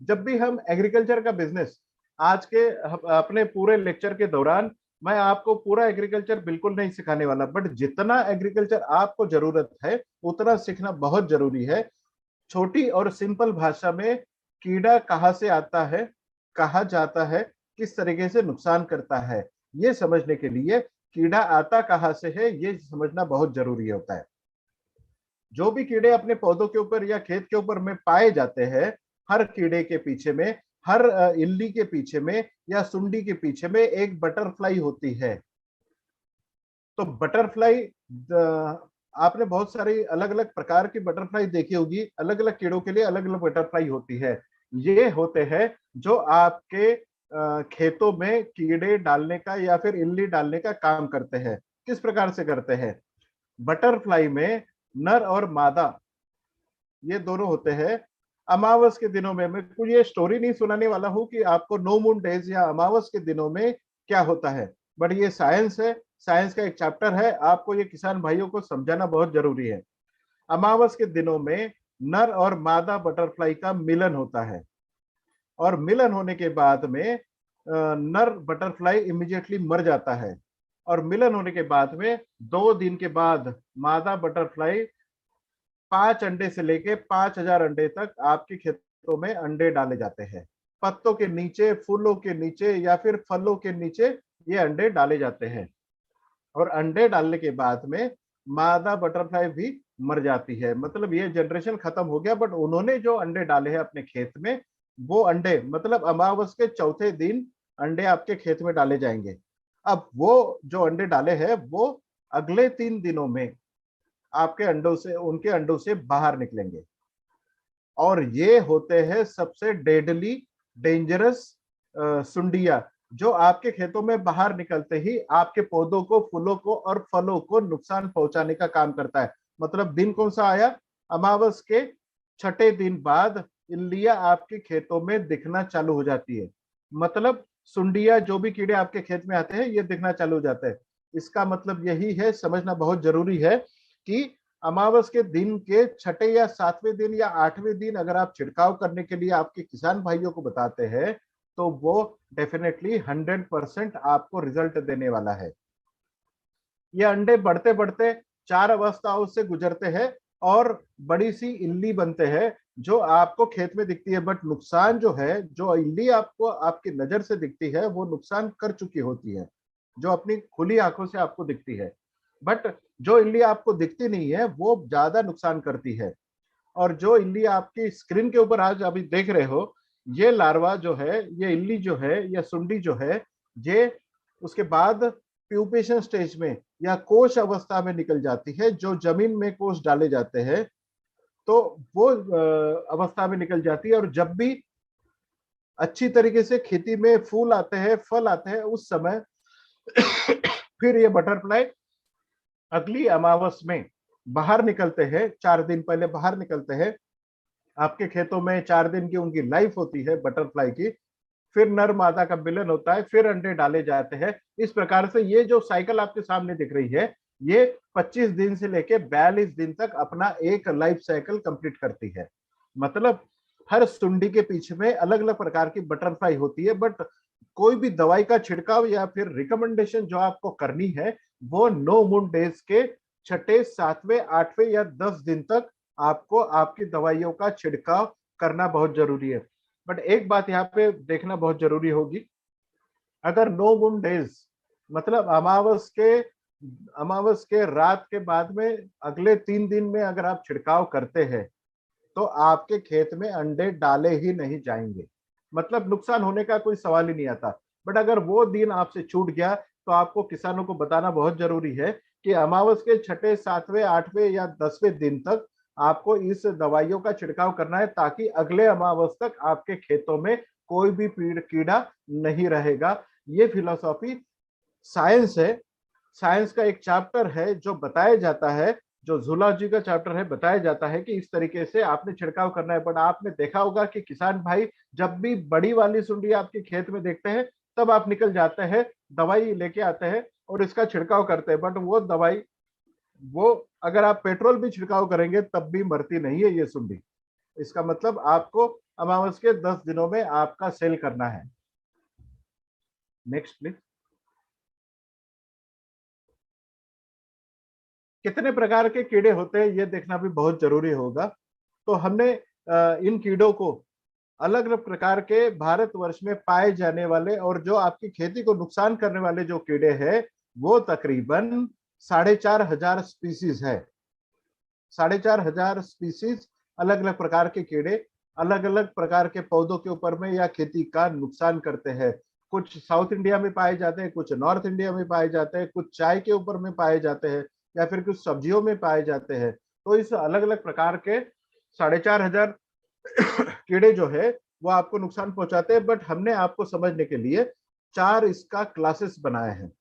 जब भी हम एग्रीकल्चर का बिजनेस, आज के अपने पूरे लेक्चर के दौरान मैं आपको पूरा एग्रीकल्चर बिल्कुल नहीं सिखाने वाला, बट जितना एग्रीकल्चर आपको जरूरत है उतना सीखना बहुत जरूरी है। छोटी और सिंपल भाषा में कीड़ा कहाँ से आता है, कहाँ जाता है, किस तरीके से नुकसान करता है, ये समझने के लिए कीड़ा आता कहाँ से है ये समझना बहुत जरूरी होता है। जो भी कीड़े अपने पौधों के ऊपर या खेत के ऊपर में पाए जाते हैं, हर कीड़े के पीछे में, हर इल्ली के पीछे में या सुंडी के पीछे में एक बटरफ्लाई होती है। तो बटरफ्लाई, आपने बहुत सारी अलग अलग प्रकार की बटरफ्लाई देखी होगी, अलग अलग कीड़ों के लिए अलग अलग बटरफ्लाई होती है। ये होते हैं जो आपके खेतों में कीड़े डालने का या फिर इल्ली डालने का काम करते हैं। किस प्रकार से करते हैं? बटरफ्लाई में नर और मादा ये दोनों होते हैं। अमावस के दिनों में, मैं कोई ये स्टोरी नहीं सुनाने वाला हूं कि आपको नो मून डेज या अमावस के दिनों में क्या होता है, बट ये साइंस है, साइंस का एक चैप्टर है, आपको ये किसान भाइयों को समझाना बहुत जरूरी है। अमावस के दिनों में नर और मादा बटरफ्लाई का मिलन होता है, और मिलन होने के बाद में नर बटरफ्लाई इमीडिएटली मर जाता है, और मिलन होने के बाद में 2 दिन के बाद मादा बटरफ्लाई 5 अंडे से लेके 5,000 अंडे तक आपके खेतों में अंडे डाले जाते हैं। पत्तों के नीचे, फूलों के नीचे या फिर फलों के नीचे ये अंडे डाले जाते हैं, और अंडे डालने के बाद में मादा बटरफ्लाई भी मर जाती है। मतलब ये जनरेशन खत्म हो गया, बट उन्होंने जो अंडे डाले हैं अपने खेत में, वो अंडे मतलब अमावस के चौथे दिन अंडे आपके खेत में डाले जाएंगे। अब वो जो अंडे डाले हैं वो अगले 3 दिनों में आपके अंडों से, उनके अंडों से बाहर निकलेंगे, और ये होते हैं सबसे डेडली डेंजरस सुंडिया, जो आपके खेतों में बाहर निकलते ही आपके पौधों को, फूलों को और फलों को नुकसान पहुंचाने का काम करता है। मतलब दिन कौन सा आया? अमावस के छठे दिन बाद इल्लिया आपके खेतों में दिखना चालू हो जाती है। मतलब सुंडिया, जो भी कीड़े आपके खेत में आते हैं ये दिखना चालू हो जाते हैं। इसका मतलब यही है, समझना बहुत जरूरी है कि अमावस के दिन के छठे या सातवें दिन या आठवें दिन अगर आप छिड़काव करने के लिए आपके किसान भाइयों को बताते हैं तो वो डेफिनेटली 100% आपको रिजल्ट देने वाला है। ये अंडे बढ़ते बढ़ते 4 अवस्थाओं से गुजरते हैं और बड़ी सी इल्ली बनते हैं जो आपको खेत में दिखती है, बट नुकसान जो है, जो इल्ली आपको आपकी नजर से दिखती है वो नुकसान कर चुकी होती है, जो अपनी खुली आंखों से आपको दिखती है। बट जो इल्ली आपको दिखती नहीं है वो ज्यादा नुकसान करती है। और जो इल्ली आपकी स्क्रीन के ऊपर आज अभी देख रहे हो, ये लार्वा जो है, ये इल्ली जो है या सुंडी जो है, ये उसके बाद प्यूपेशन स्टेज में या कोश अवस्था में निकल जाती है। जो जमीन में कोश डाले जाते हैं तो वो अवस्था में निकल जाती है, और जब भी अच्छी तरीके से खेती में फूल आते हैं, फल आते हैं, उस समय फिर ये बटरफ्लाई अगली अमावस में बाहर निकलते हैं, 4 दिन पहले बाहर निकलते हैं। आपके खेतों में 4 दिन की उनकी लाइफ होती है बटरफ्लाई की। फिर नर मादा का मिलन होता है, फिर अंडे डाले जाते हैं। इस प्रकार से ये जो साइकिल आपके सामने दिख रही है, ये 25 दिन से लेके 42 दिन तक अपना एक लाइफ साइकिल कंप्लीट करती है। मतलब हर सुंडी के पीछे में अलग अलग प्रकार की बटरफ्लाई होती है, बट कोई भी दवाई का छिड़काव या फिर रिकमेंडेशन जो आपको करनी है वो नो मून डेज के छठे, सातवें, आठवें या 10 दिन तक आपको आपकी दवाइयों का छिड़काव करना बहुत जरूरी है। बट एक बात यहाँ पे देखना बहुत जरूरी होगी, अगर नो मून डेज मतलब अमावस के रात के बाद में अगले 3 दिन में अगर आप छिड़काव करते हैं तो आपके खेत में अंडे डाले ही नहीं जाएंगे। मतलब नुकसान होने का कोई सवाल ही नहीं आता। बट अगर वो दिन आपसे छूट गया तो आपको किसानों को बताना बहुत जरूरी है कि अमावस के छठे, सातवें, आठवें या 10वें दिन तक आपको इस दवाइयों का छिड़काव करना है, ताकि अगले अमावस तक आपके खेतों में कोई भी कीड़ा नहीं रहेगा। ये फिलोसॉफी साइंस है। साइंस का एक चैप्टर है जो बताया जाता है, जो जूलॉजी का चैप्टर है, बताया जाता है कि इस तरीके से आपने छिड़काव करना है। बट आपने देखा होगा कि किसान भाई जब भी बड़ी वाली सुंडी आपके खेत में देखते हैं तब आप निकल जाते हैं, दवाई लेके आते हैं और इसका छिड़काव करते हैं। बट वो दवाई, वो अगर आप पेट्रोल भी छिड़काव करेंगे तब भी मरती नहीं है ये सुंडी। इसका मतलब आपको अमावस के 10 दिनों में आपका सेल करना है। Next please. कितने प्रकार के कीड़े होते हैं ये देखना भी बहुत जरूरी होगा। तो हमने इन कीड़ों को अलग अलग प्रकार के भारतवर्ष में पाए जाने वाले और जो आपकी खेती को नुकसान करने वाले जो कीड़े हैं वो तकरीबन 4,500 स्पीसीज है। 4,500 स्पीसीज अलग अलग प्रकार के कीड़े अलग अलग प्रकार के पौधों के ऊपर में या खेती का नुकसान करते हैं। कुछ साउथ इंडिया में पाए जाते हैं, कुछ नॉर्थ इंडिया में पाए जाते हैं, कुछ चाय के ऊपर में पाए जाते हैं या फिर कुछ सब्जियों में पाए जाते हैं। तो इस अलग अलग प्रकार के 4,500 कीड़े जो है वो आपको नुकसान पहुंचाते हैं। बट हमने आपको समझने के लिए 4 इसका क्लासेस बनाए हैं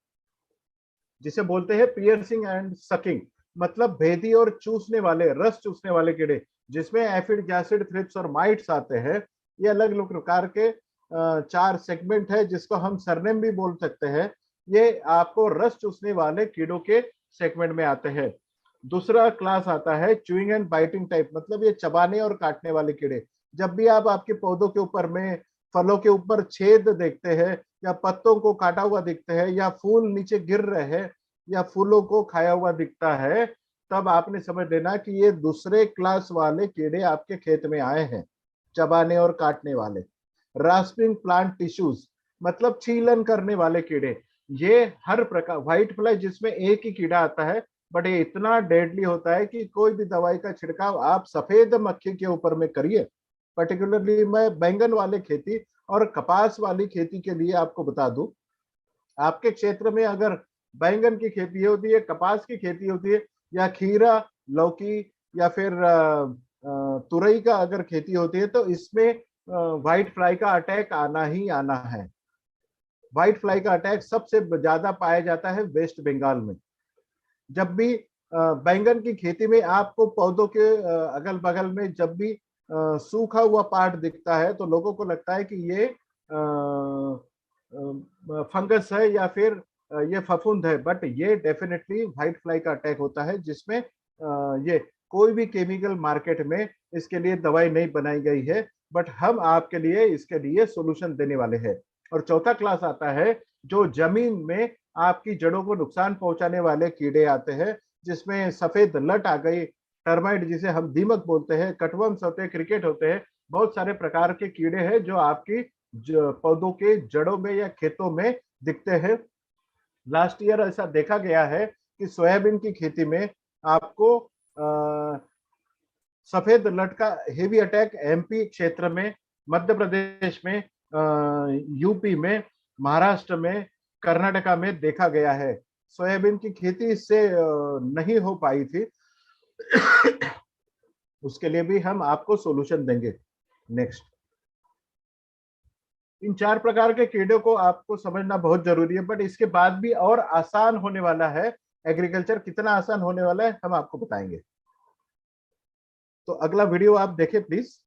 जिसे बोलते हैं पियर्सिंग एंड सकिंग, मतलब भेदी और चूसने वाले, रस चूसने वाले कीड़े, जिसमें एफिड, गैसिड, थ्रिप्स और माइट्स आते हैं। ये अलग अलग प्रकार के 4 सेगमेंट है जिसको हम सरनेम भी बोल सकते हैं। ये आपको रस चूसने वाले कीड़ों के सेगमेंट में आते हैं। दूसरा क्लास आता है च्यूइंग एंड बाइटिंग टाइप, मतलब ये चबाने और काटने वाले कीड़े। जब भी आप आपके पौधों के ऊपर में, फलों के ऊपर छेद देखते हैं या पत्तों को काटा हुआ दिखते हैं या फूल नीचे गिर रहे हैं या फूलों को खाया हुआ दिखता है, तब आपने समझ लेना कि ये दूसरे क्लास वाले कीड़े आपके खेत में आए हैं, चबाने और काटने वाले। रास्पिंग प्लांट टिश्यूज, मतलब छीलन करने वाले कीड़े। ये हर प्रकार, व्हाइट फ्लाई जिसमें एक ही कीड़ा आता है बट ये इतना डेडली होता है कि कोई भी दवाई का छिड़काव आप सफेद मक्खी के ऊपर में करिए। पर्टिकुलरली मैं बैंगन वाले खेती और कपास वाली खेती के लिए आपको बता दूं, आपके क्षेत्र में अगर बैंगन की खेती होती है, कपास की खेती होती है या खीरा, लौकी या फिर तुरई का अगर खेती होती है तो इसमें व्हाइट फ्लाई का अटैक आना ही आना है। व्हाइट फ्लाई का अटैक सबसे ज्यादा पाया जाता है वेस्ट बंगाल में। जब भी बैंगन की खेती में आपको पौधों के अगल बगल में जब भी सूखा हुआ पार्ट दिखता है तो लोगों को लगता है कि ये फंगस है या फिर ये फफूंद है, बट ये डेफिनेटली व्हाइट फ्लाई का अटैक होता है जिसमें ये कोई भी केमिकल मार्केट में इसके लिए दवाई नहीं बनाई गई है, बट हम आपके लिए इसके लिए सॉल्यूशन देने वाले हैं। और चौथा क्लास आता है जो जमीन में आपकी जड़ों को नुकसान पहुंचाने वाले कीड़े आते हैं, जिसमें सफेद लट आ गई, टर्माइट जिसे हम दीमक बोलते हैं, कटवर्म्स होते हैं, क्रिकेट होते हैं, बहुत सारे प्रकार के कीड़े हैं जो आपकी पौधों के जड़ों में या खेतों में दिखते हैं। लास्ट ईयर ऐसा देखा गया है कि सोयाबीन की खेती में आपको सफेद लट का हेवी अटैक एमपी क्षेत्र में, मध्य प्रदेश में, यूपी में, महाराष्ट्र में, कर्नाटका में देखा गया है। सोयाबीन की खेती इससे नहीं हो पाई थी। उसके लिए भी हम आपको सॉल्यूशन देंगे। नेक्स्ट। इन 4 प्रकार के कीड़ों को आपको समझना बहुत जरूरी है, बट इसके बाद भी और आसान होने वाला है एग्रीकल्चर। कितना आसान होने वाला है हम आपको बताएंगे। तो अगला वीडियो आप देखें प्लीज।